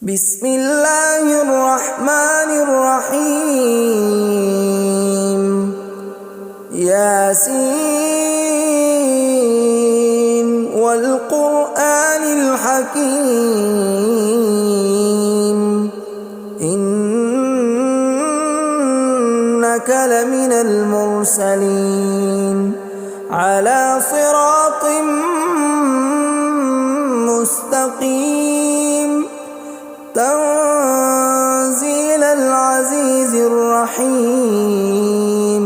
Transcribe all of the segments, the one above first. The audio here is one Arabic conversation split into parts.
بسم الله الرحمن الرحيم. ياسين والقرآن الحكيم إنك لمن المرسلين على صراط مستقيم تنزيل العزيز الرحيم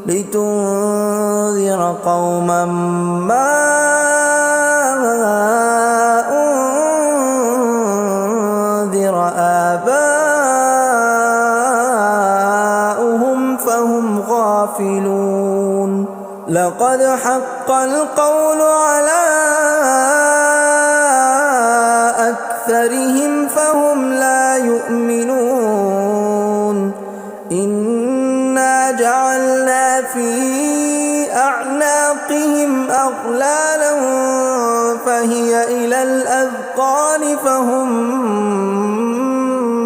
لتنذر قوما ما أنذر آباؤهم فهم غافلون. لقد حق القول على أكثرهم فهم لا يؤمنون. إنا جعلنا في أعناقهم أغلالا فهي إلى الأذقان فهم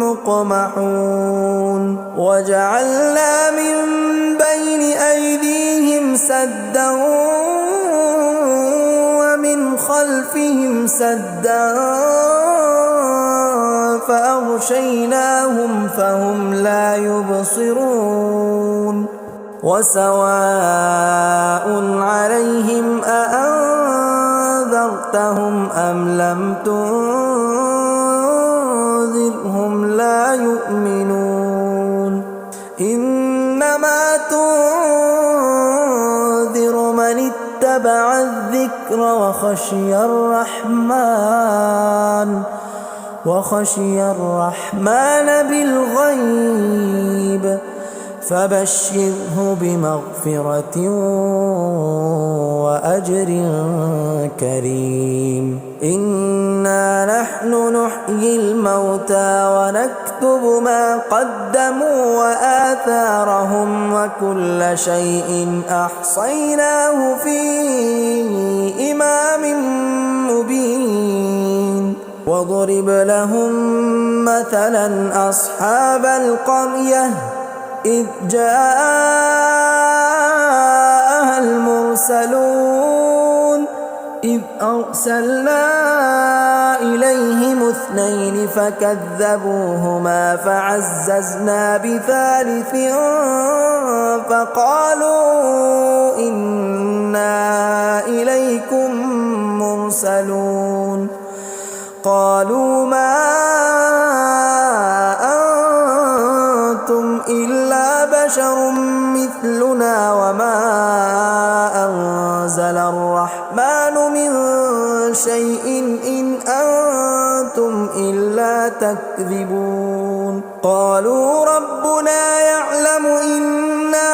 مقمحون. وجعلنا من بين أيديهم سدا ومن خلفهم سدا فأغشيناهم فهم لا يبصرون. وسواء عليهم أأنذرتهم أم لم تنذرهم لا يؤمنون. إنما تنذر من اتبع الذكر وخشي الرحمن بالغيب فبشره بمغفرة وأجر كريم. إنا نحن نحيي الموتى ونكتب ما قدموا وآثارهم وكل شيء أحصيناه في إمام مبين. واضرب لهم مثلا أصحاب القرية إذ جاءها المرسلون إذ أرسلنا إليهم 2 فكذبوهما فعززنا بثالث فقالوا إنا إليكم مرسلون. قالوا ما أنتم إلا بشر مثلنا وما أنزل الرحمن من شيء إن أنتم إلا تكذبون. قالوا ربنا يعلم إنا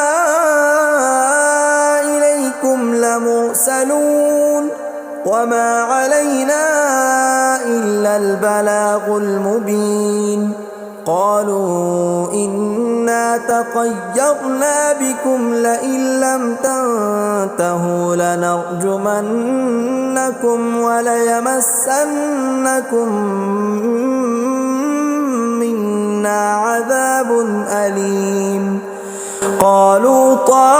إليكم لمرسلون وما علينا إلا البلاغ المبين. قالوا إنا تطيرنا بكم لئن لم تنتهوا لنرجمنكم وليمسنكم منا عذاب أليم. قالوا طائركم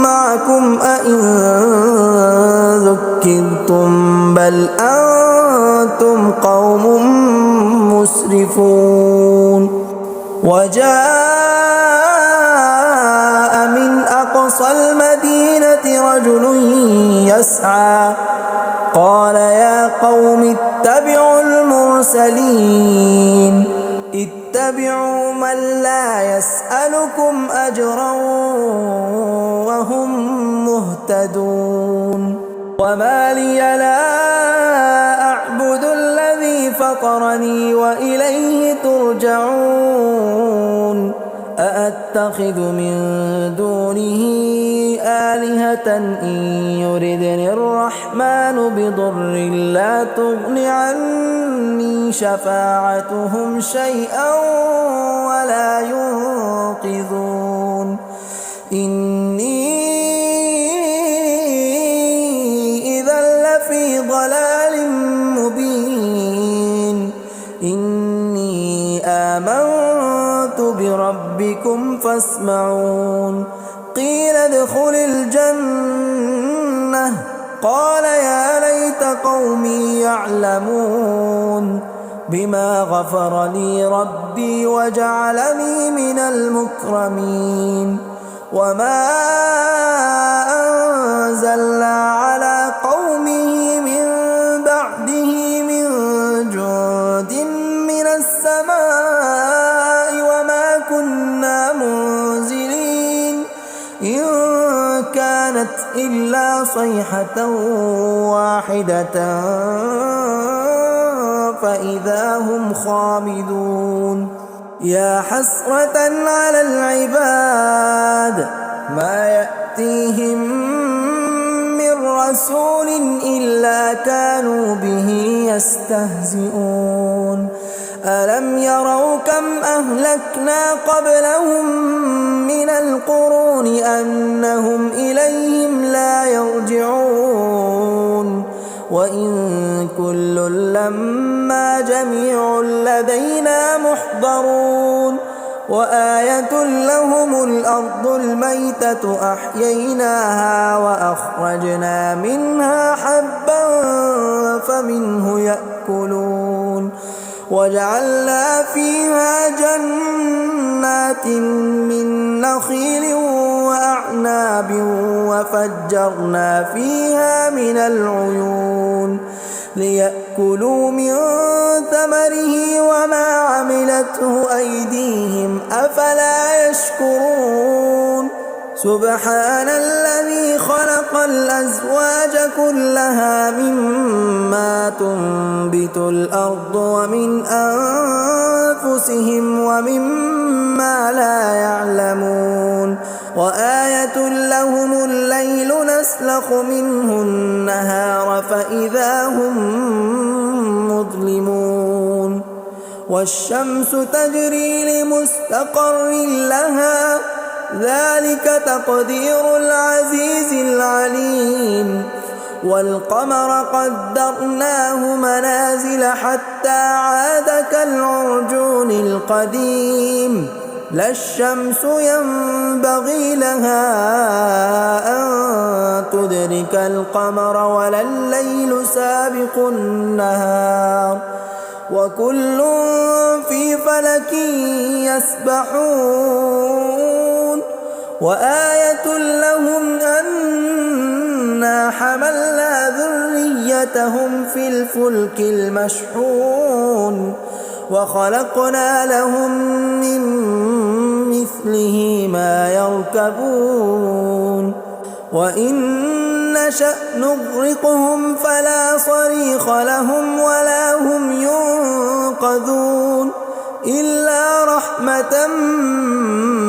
معكم أئن ذكرتم بل أنتم قوم مسرفون. وجاء من أقصى المدينة رجل يسعى قال يا قوم اتبعوا المرسلين اتبعوا من لا يسألكم أجرا وهم مهتدون. وما لي لا أعبد الذي فطرني وإليه ترجعون. أأتخذ من دونه آلهة إن يردني الرحمن بضر لا تغن عني شفاعتهم شيئا ولا ينقذون. إني ضلال مبين إني آمنت بربكم فاسمعون قيل ادخل الجنة قال يا ليت قومي يعلمون بما غفر لي ربي وجعلني من المكرمين وما أنزلنا على قومه من بعده من جند من السماء وما كنا منزلين إن كانت إلا صيحة واحدة فإذا هم خامدون يا حسرة على العباد ما يأتيهم من رسول إلا كانوا به يستهزئون ألم يروا كم أهلكنا قبلهم من القرون أنهم إليهم لا يرجعون وإن كل لما جميع لدينا محضرون وآية لهم الأرض الميتة أحييناها وأخرجنا منها حبا فمنه يأكلون وجعلنا فيها جنات من نخيل وأعناب وفجرنا فيها من العيون ليأكلوا من ثمره وما عملته أيديهم أفلا يشكرون سبحان الذي خلق الأزواج كلها مما تنبت الأرض ومن أنفسهم ومما لا يعلمون وآية لهم الليل نسلخ منه النهار فإذا هم مظلمون والشمس تجري لمستقر لها ذلك تقدير العزيز العليم والقمر قدرناه منازل حتى عاد كالعرجون القديم لا الشمس ينبغي لها أن تدرك القمر ولا الليل سابق النهار وكل في فلك يسبحون وآية لهم أنا حملنا ذريتهم في الفلك المشحون وخلقنا لهم من مثله ما يركبون وإن نشأ نغرقهم فلا صريخ لهم ولا هم ينقذون إلا رحمة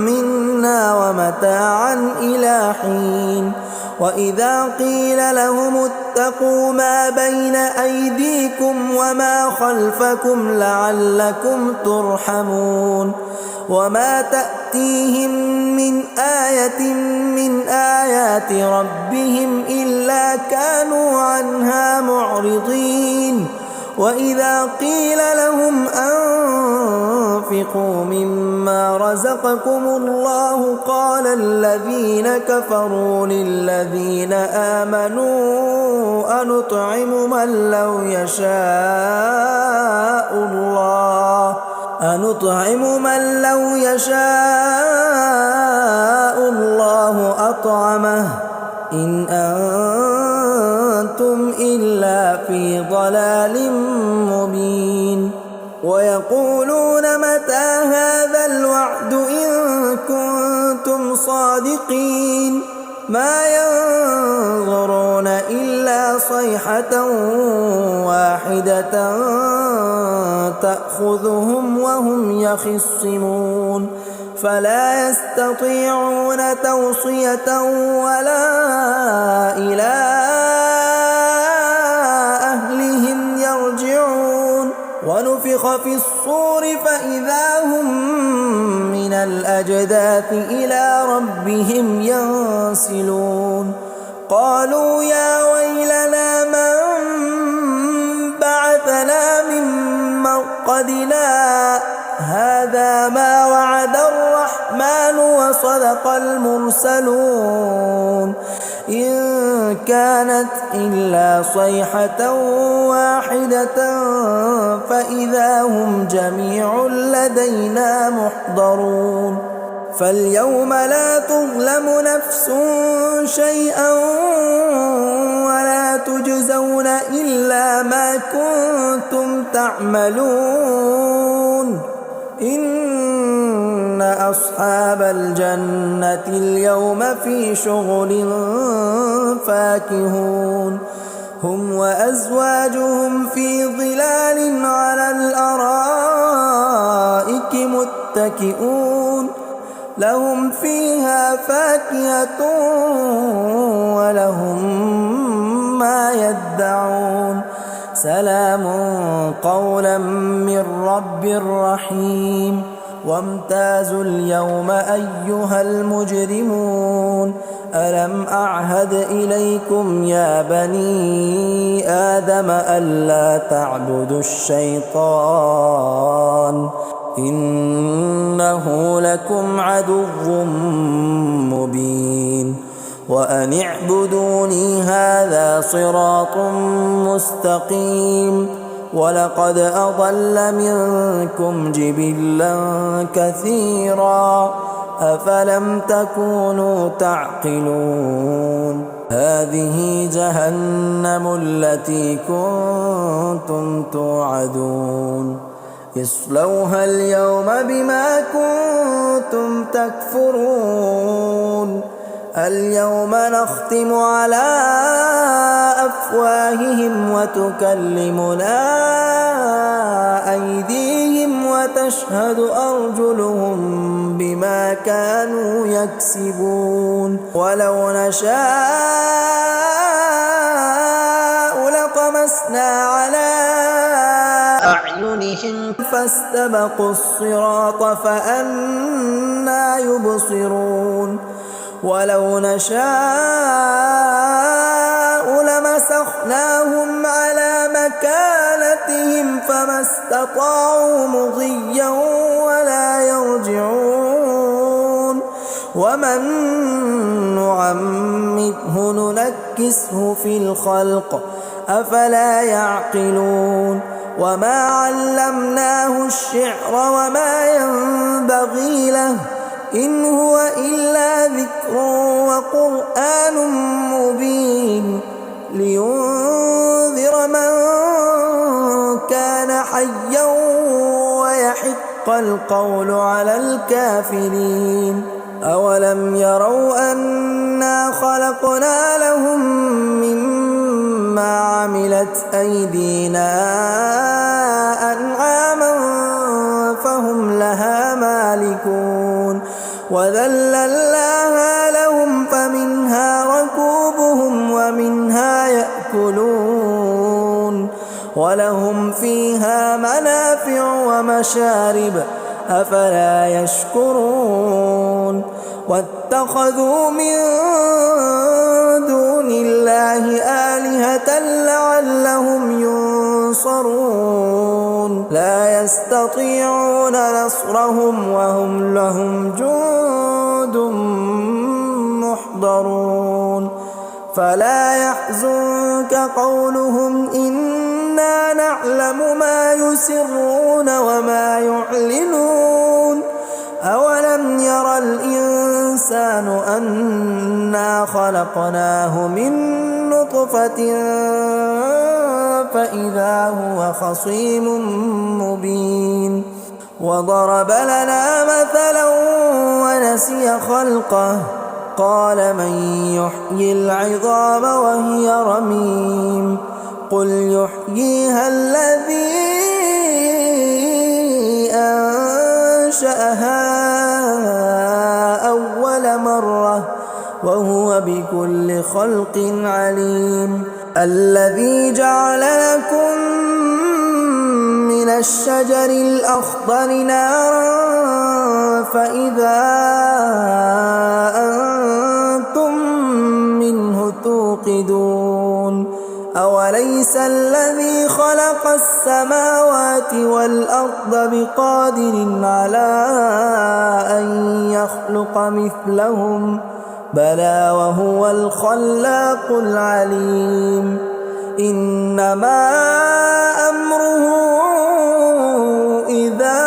منا ومتاعا إلى حين وإذا قيل لهم اتقوا ما بين أيديكم وما خلفكم لعلكم ترحمون وما تأتيهم من آية من آيات ربهم إلا كانوا عنها معرضين وإذا قيل لهم أنفقوا مما رزقكم الله قال الذين كفروا للذين آمنوا أنطعم من لو يشاء الله أطعمه إن أنتم إلا في ضلال مبين ويقولون متى هذا الوعد إن كنتم صادقين ما ينظرون إلا صيحة واحدة تأخذهم وهم يخصمون فلا يستطيعون توصية ولا إلى أهلهم يرجعون ونفخ في الصور فإذا هم من الأجداث إلى ربهم ينسلون قالوا يا ويلنا من عقدنا هذا ما وعد الرحمن وصدق المرسلون إن كانت إلا صيحة واحدة فإذا هم جميع لدينا محضرون فاليوم لا تظلم نفس شيئا ولا تجزون إلا ما كنتم تعملون إن أصحاب الجنة اليوم في شغل فاكهون هم وأزواجهم في ظلال على الأرائك متكئون لهم فيها فاكهة ولهم ما يدعون سلام قولا من رب رحيم وامتازوا اليوم أيها المجرمون ألم أعهد إليكم يا بني آدم ألا تعبدوا الشيطان إنه لكم عدو مبين وأن اعبدوني هذا صراط مستقيم ولقد أضل منكم جبلا كثيرا أفلم تكونوا تعقلون هذه جهنم التي كنتم توعدون اصلوها اليوم بما كنتم تكفرون اليوم نختم على أفواههم وتكلمنا أيديهم وتشهد أرجلهم بما كانوا يكسبون ولو نشاء لطمسنا على أعينهم فاستبقوا الصراط فأنى يبصرون ولو نشاء لمسخناهم على مكانتهم فما استطاعوا مضيا ولا يرجعون ومن نعمره ننكسه في الخلق أفلا يعقلون وما علمناه الشعر وما ينبغي له إن هو إلا ذكر وقرآن مبين لينذر من كان حيا ويحق القول على الكافرين أولم يروا أنا خلقنا لهم مما عملت أيدينا أنعاما فهم لها مالكون وذللناها لهم فمنها ركوبهم ومنها يأكلون ولهم فيها منافع ومشارب أفلا يشكرون واتخذوا من دون الله آلهة لعلهم ينصرون لا يستطيعون نصرهم وهم لهم جند محضرون فلا يحزنك قولهم إنا نعلم ما يسرون وما يعلنون أولم ير الإنسان أنا خلقناه من نطفة فإذا هو خصيم مبين وضرب لنا مثلا ونسي خلقه قال من يحيي العظام وهي رميم قل يحييها الذي أنشأها أول مرة وهو بكل خلق عليم الذي جعل لكم من الشجر الأخضر نارا فإذا أنتم منه توقدون أوليس الذي خلق السماوات والأرض بقادر على أن يخلق مثلهم بلى وهو الخلاق العليم إنما أمره إذا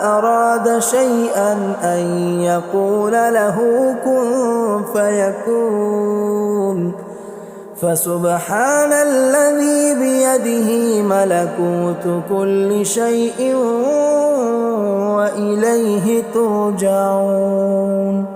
أراد شيئا أن يقول له كن فيكون فسبحان الذي بيده ملكوت كل شيء وإليه ترجعون